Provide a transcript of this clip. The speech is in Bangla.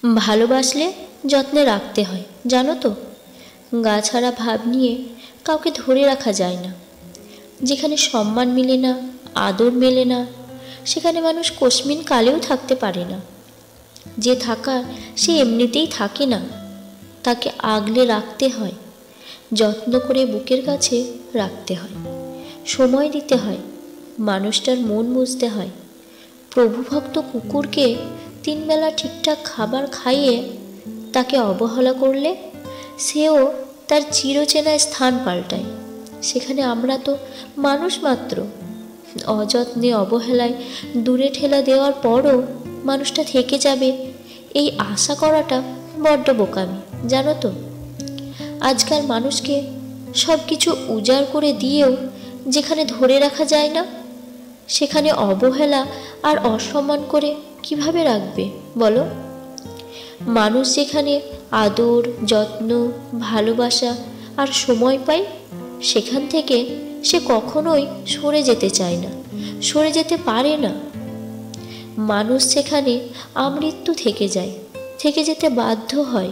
ভালোবাসলে যত্নে রাখতে হয়, জানো তো। গা ছাড়া ভাব নিয়ে কাউকে ধরে রাখা যায় না। যেখানে সম্মান মেলে না, আদর মেলে না, সেখানে মানুষ কস্মিন কালেও থাকতে পারে না। যে থাকার সে এমনিতেই থাকে না, তাকে আগলে রাখতে হয়, যত্ন করে বুকের কাছে রাখতে হয়, সময় দিতে হয়, মানুষটার মন বুঝতে হয়। প্রভুভক্ত কুকুরকে 3 বেলা ঠিকঠাক খাবার খাইয়ে তাকে অবহেলা করলে সেও তার চিরচেনা স্থান পাল্টায়। সেখানে আমরা তো মানুষ মাত্র। অযত্নে অবহেলায় দূরে ঠেলা দেওয়ার পরও মানুষটা থেকে যাবে, এই আশা করাটা বড্ড বোকামি, জানো তো। আজকাল মানুষকে সব কিছু উজাড় করে দিয়েও যেখানে ধরে রাখা যায় না, সেখানে অবহেলা আর অসম্মান করে কিভাবে রাখবে বলো। মানুষ যেখানে আদর, যত্ন, ভালোবাসা আর সময় পায়, সেখান থেকে সে কখনোই সরে যেতে চায় না, সরে যেতে পারে না। মানুষ সেখানে আমৃত্যু থেকে যায়, থেকে যেতে বাধ্য হয়।